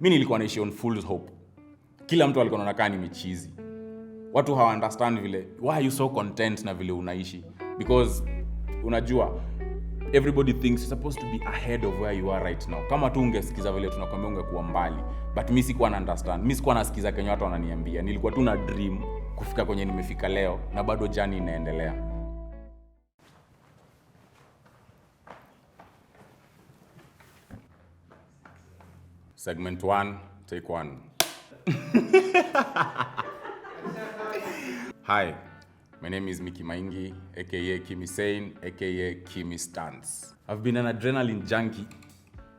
Mimi nilikuwa naishi on full hope. Kila mtu alikuwa anaona ni michizi. Watu hawa understand vile, why are you so content na vile unaishi? Because unajua everybody thinks you're supposed to be ahead of where you are right now. Kama tu ungesikiza vile tunakwambia ungekuwa mbali. But mimi sikuwa na understand. Mimi sikuwa nasikiza kenye watu wananiambia. Nilikuwa tu na dream kufika kwenye nimefika leo na bado journey inaendelea. Segment 1, take 1. Hi, my name is Maingi, aka Kimi Sane, aka Kenyan Stunt. I've been an adrenaline junkie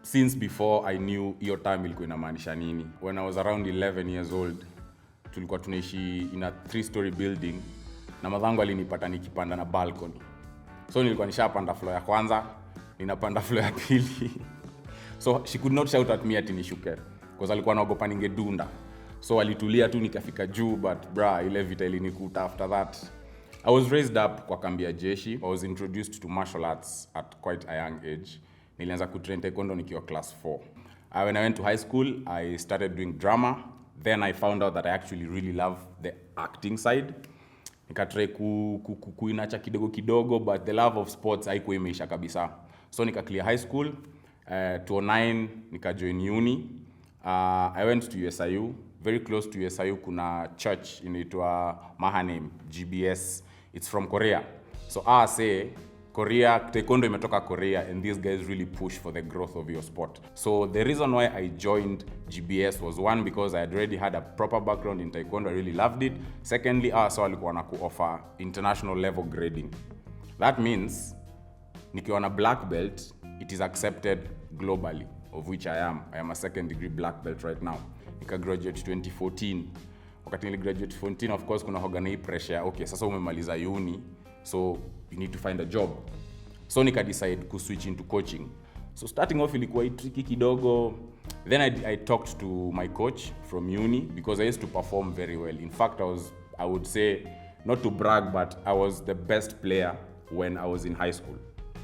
since before I knew hiyo time ilikuwa inamaanisha nini. When I was around 11 years old, tulikuwa tunaishi in a 3-story building na madhangu alinipata nikipanda na balcony. So nilikuwa nishapanda floor ya kwanza, ninapanda floor ya pili. So she could not shout at me ati nishuke because alikuwa anaogopa ningedunda. So alitulia tu nikafika juu, but ile vita ilinikuta after that. I was raised up kwa kambi ya jeshi. I was introduced to martial arts at quite a young age. Nilianza kutrain taekwondo nikiwa class 4. When I went to high school, I started doing drama. Then I found out that I actually really love the acting side. Nikatry kuinacha kidogo, but the love of sports haikuwa imeisha kabisa. So nika clear high school. 2009 nika join uni. I went to USIU. Very close to USIU kuna church inaitwa Mahane GBS. It's from Korea. So I say Korea, taekwondo imetoka Korea, and these guys really push for the growth of your sport. So the reason why I joined GBS was, one, because I had already had a proper background in taekwondo. I really loved it. Secondly, so walikuwa na offer international level grading. That means nikiwa na black belt, it is accepted globally, of which I am. I am a 2nd degree black belt right now. Nika graduate 2014. Wakati nili graduate 2014, of course kuna hoga na hii pressure. Okay, sasa umemaliza uni, so you need to find a job. So nika decide ku switch into coaching. So starting off ilikuwa tricky kidogo. Then I talked to my coach from uni because I used to perform very well. In fact, I would say, not to brag, but I was the best player when I was in high school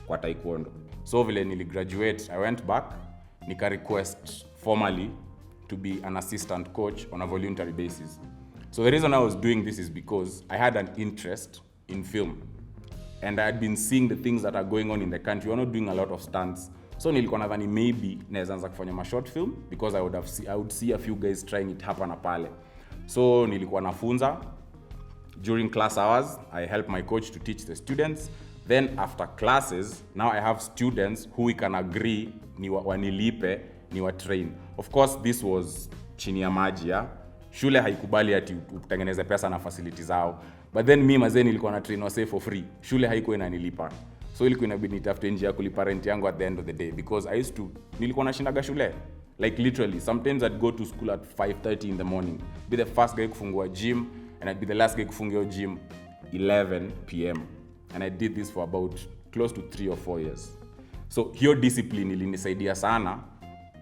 kwa taekwondo. So vile nili graduate, I went back, nika request formally to be an assistant coach on a voluntary basis. So the reason I was doing this is because I had an interest in film. And I had been seeing the things that are going on in the country. We're not doing a lot of stunts. So nilikuwa nadhani maybe naweza anza kufanya ma short film because I would see a few guys trying it hapa na pale. So nilikuwa nafunza. During class hours, I help my coach to teach the students. Then after classes, now I have students who we can agree ni wanilipe, ni wa train. Of course, this was chini ya maji ya. Shule haikubali ati utengeneze pesa na facilities zao. But then mimi mazeni nilikuwa na train wase for free. Shule haikuwa inanilipa. So ilikuwa inabidi nitafute njia ya kulipa rent yangu at the end of the day, because I used to, nilikuwa nashindaga shule. Like literally, sometimes I'd go to school at 5:30 in the morning. Be the first guy kufungua gym, and I'd be the last guy kufungua gym 11 p.m. And I did this for about close to 3 or 4 years. So hiyo discipline ilinisaidia sana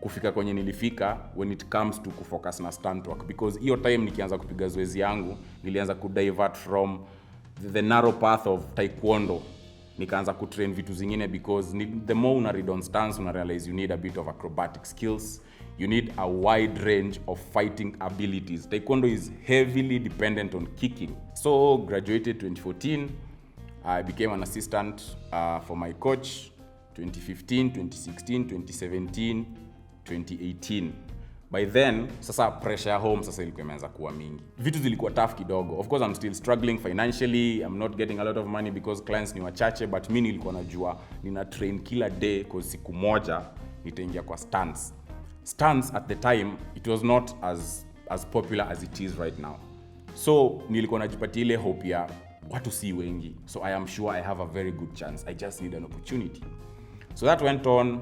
kufika kwenye nilifika when it comes to kufocus na stunt work, because hiyo time nikianza kupiga zoezi yangu nilianza kudivert from the narrow path of taekwondo, nikaanza kutrain vitu zingine, because the more una read on stunts una realize you need a bit of acrobatic skills, you need a wide range of fighting abilities. Taekwondo is heavily dependent on kicking. So graduated 2014, I became an assistant for my coach 2015, 2016, 2017, 2018. By then, sasa pressure home sasa ilikuwa imeanza kuwa mingi. Vitu zilikuwa tough kidogo. Of course, I'm still struggling financially. I'm not getting a lot of money because clients ni wachache, but mimi nilikuwa najua nina train kila day because siku moja nitaingia kwa stunts. Stunts at the time, it was not as popular as it is right now. So, nilikuwa najipatia ile hope ya watu si wengi. So I am sure I have a very good chance. I just need an opportunity. So that went on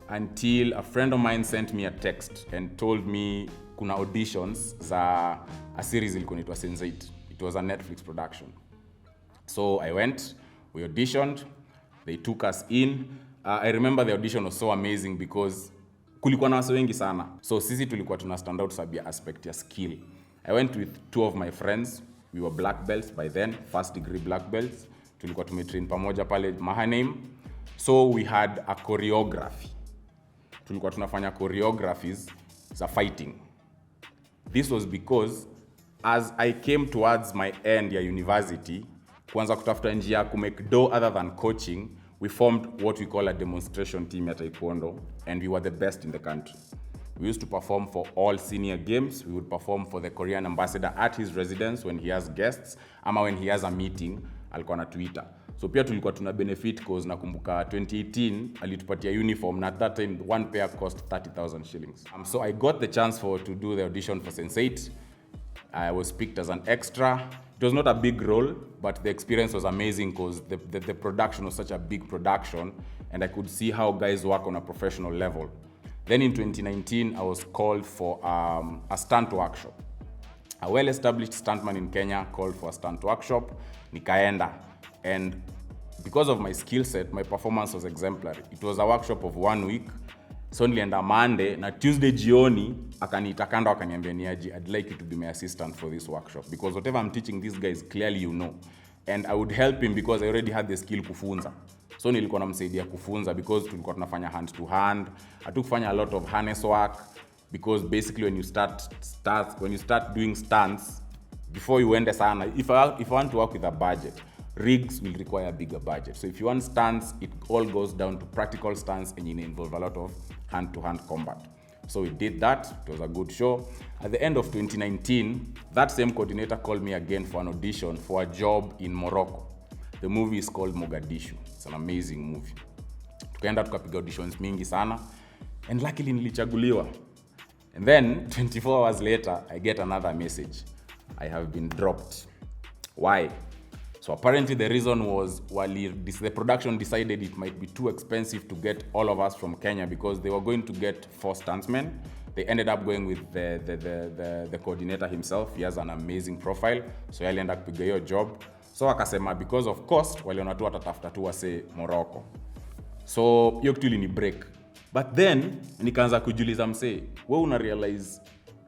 until a friend of mine sent me a text and told me kuna auditions za a series ilikuwa inaitwa Sense8. It was a Netflix production. So I went, we auditioned, they took us in. I remember the audition was so amazing because kulikuwa na wase wengi sana. So sisi tulikuwa tuna stand out sabia aspect ya skill. I went with 2 of my friends. We were black belts by then, 1st degree black belts. Tulikuwa tumetrain pamoja pale Mahane. So we had a choreography. Tulikuwa tunafanya choreographies za fighting. This was because as I came towards my end ya university, kuanza kutafuta njia ya kumake dough other than coaching, we formed what we call a demonstration team at Taekwondo, and we were the best in the country. We used to perform for all senior games. We would perform for the Korean ambassador at his residence when he has guests, ama when he has a meeting, alikuwa na Twitter. So pia tulikuwa tuna benefit cause nakumbuka 2018 alitupatia uniform, na at that time one pair cost 30,000 shillings. So I got the chance to do the audition for Sense8. I was picked as an extra. It was not a big role, but the experience was amazing because the production was such a big production, and I could see how guys work on a professional level. Then in 2019, I was called for a stunt workshop. A well-established stuntman in Kenya called for a stunt workshop. Nikaenda. And because of my skill set, my performance was exemplary. It was a workshop of 1 week. So nilienda Monday, na Tuesday jioni, akaniita kando akaniambia niaje, I'd like you to be my assistant for this workshop. Because whatever I'm teaching these guys, clearly you know. And I would help him because I already had the skill kufunza. So nilikuwa namsaidia kufunza because tulikuwa tunafanya hand to hand. Hatukufanya a lot of harness work because basically when you start doing stunts, before you ende sana, if I want to work with a budget, rigs will require a bigger budget. So if you want stunts, it all goes down to practical stunts, and you involve a lot of hand-to-hand combat. So we did that. It was a good show. At the end of 2019, that same coordinator called me again for an audition for a job in Morocco. The movie is called Mogadishu. It's an amazing movie. Tukaenda tukapiga auditions mingi sana, and luckily nilichaguliwa. And then 24 hours later, I get another message. I have been dropped. Why? So apparently the reason was the production decided it might be too expensive to get all of us from Kenya because they were going to get 4 stuntmen. They ended up going with the coordinator himself. He has an amazing profile. So he ended up kupiga hiyo job. So akasema because of cost, waliona tu watatafuta tu wase Morocco. So hiyo kitu ilini break. But then nikaanza kujiuliza msee, wewe una realize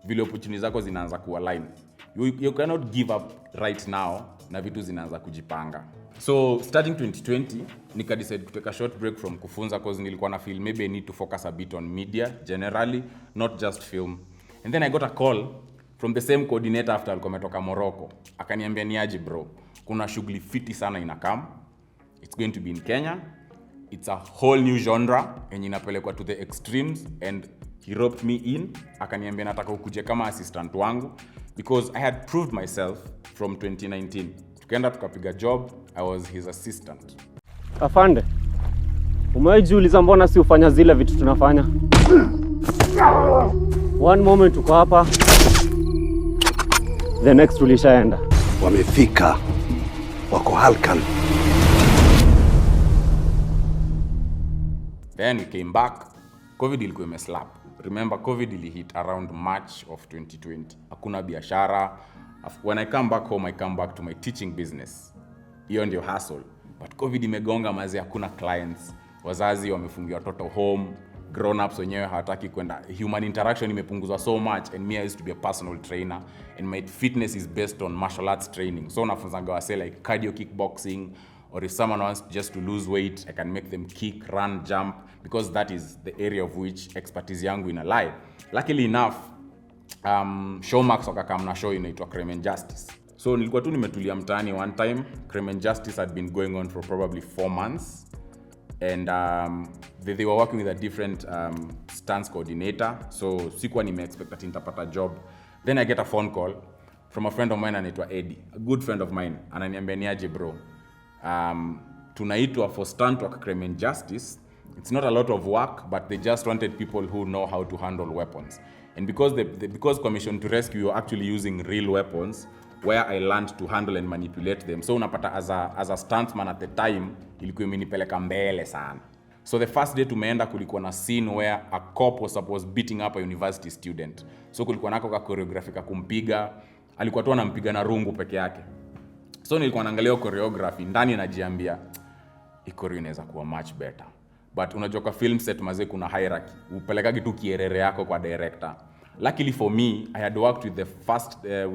vile opportunities zako zinaanza kualign. You cannot give up right now na vitu zinaanza kujipanga. So starting 2020, nika decide to take a short break from kufunza because nilikuwa na feel maybe I need to focus a bit on media generally, not just film. And then I got a call from the same coordinator after alikuwa ametoka Morocco. Akaniambia niaje bro, kuna shughuli fiti sana inakam. It's going to be in Kenya. It's a whole new genre yenye inapelekwa to the extremes, and he roped me in. Akaniambia nataka ukuje kama assistant wangu because I had proved myself from 2019. Tukaenda tukapiga job, I was his assistant. Afande, umejiuliza mbona si ufanya zile vitu tunafanya? One moment uko hapa, the next ulishaenda. Wamefika, wako halkan. Then we came back. COVID ilikuwa imeslap. Remember, COVID ili hit around March of 2020. Hakuna biashara. When I come back home, I come back to my teaching business. Hiyo ndio hustle. But COVID imegonga mazi, hakuna clients. Wazazi wamefungia watoto home. Grown-ups wenyewe hawataki kwenda. Human interaction imepunguzwa so much, and me I used to be a personal trainer, and my fitness is based on martial arts training. So nafunzanga wase like cardio kickboxing, or if someone wants just to lose weight, I can make them kick, run, jump, because that is the area of which expertise yangu ina lie. Luckily enough, Showmax wakakam na show inaitwa Crime and Justice. So nilikuwa tu nimetulia mtaani one time. Crime and Justice had been going on for probably 4 months. And they were working with a different stunts coordinator. So sikuwa nime-expect that nitapata job. Then I get a phone call from a friend of mine anaitwa Eddie, a good friend of mine. Ananiambia niaje bro, tunaitwa for stunt work Crime and Justice. It's not a lot of work, but they just wanted people who know how to handle weapons. And because Commission to Rescue, you're actually using real weapons, where I learned to handle and manipulate them. So unapata as a stuntman at the time, ilikuwa imenipeleka mbele sana. So the first day tumeenda kulikuwa na scene where a cop was beating up a university student. So kulikuwa nako ka choreography ka kumpiga, alikuwa tu anampiga na rungu peke yake. So nilikuwa naangalia choreography, ndani najiambia choreo inaweza kuwa much better. But unajua kwa film set mazee kuna hierarchy. Upelekagi tu kierere yako kwa director. Luckily for me, I had worked with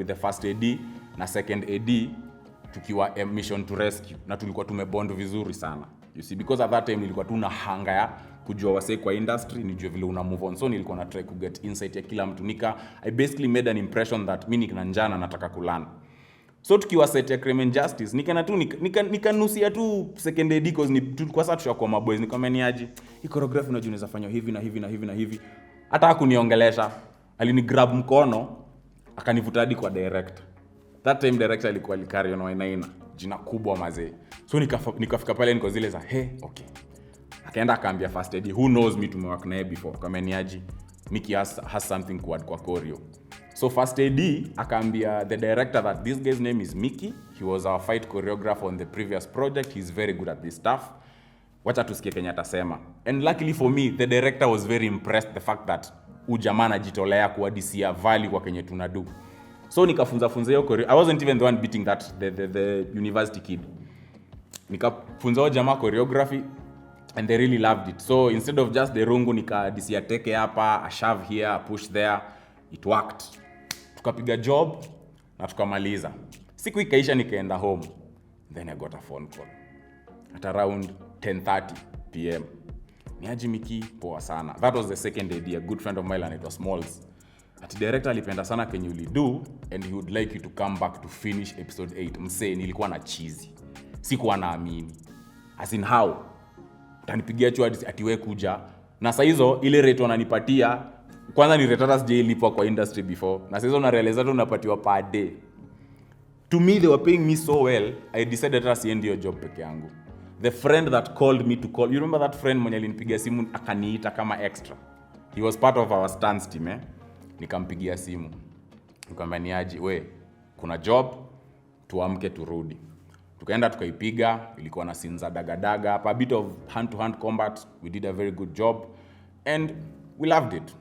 the first AD na second AD tukiwa Mission to Rescue, na tulikuwa tumebond vizuri sana. You see, because at that time nilikuwa tu na hanga ya kujua wasee kwa industry, nijue vile una move on. So nilikuwa na try to get insight ya kila mtu. I basically made an impression that mimi nina njaa na nataka kulana. So tukiwa set ya Crime and Justice, nikanusia tu second AD cause kwa sasa tushakuwa maboys. Nikamwambia hii choreography unajua unaweza fanya hivi na hivi na hivi na hivi. Hata hakuniongelesha. Alini grab mkono akanivuta hadi kwa director. That time director alikuwa Likari on Wamaitha, jina kubwa mazee. So nikafika pale niko zile za okay. Akaenda akaambia first AD, who knows me, tumework naye before. Akamwambia Mickey has something kwa choreo. So first AD akaambia the director that this guy's name is Mickey. He was our fight choreographer on the previous project. He's very good at this stuff. Wacha tusikie Kenya atasema. And luckily for me, the director was very impressed the fact that ujamaa anajitolea kuadisia value kwa Kenya tunadu. So nikafunza hiyo choreo. I wasn't even the one beating that the university kid. Nikafunza jamaa choreography and they really loved it. So instead of just the rungu nikadisia teke hapa, a shove here, a push there, it worked. Tukapiga job na tukamaliza. Siku ikaisha nikaenda home. Then I got a phone call at around 10:30 p.m. Niaje Mickey, poa sana. That was the second idea. A good friend of mine, and it was Smalls. Ati director alipenda sana kenye ulido and he would like you to come back to finish episode 8. Msee nilikuwa na cheesy. Sikuwa naamini. As in how? Utanipigia chua ati wewe kuja. Na saa hizo ile rate wananipatia kwanza ni rate hata sijailipwa kwa industry before. Na saa hizo na realize hata unapatiwa per day. To me they were paying me so well, I decided hata siendi hiyo job peke yangu. The friend that called me to call, you remember that friend mwenye alinipigia simu akaniita kama extra? He was part of our stunts team. Nikampigia simu. Nikamwambia we, kuna job, tuamke turudi. Tukaenda tukaipiga, ilikuwa na scenes za dagadaga, a bit of hand to hand combat. We did a very good job and we loved it.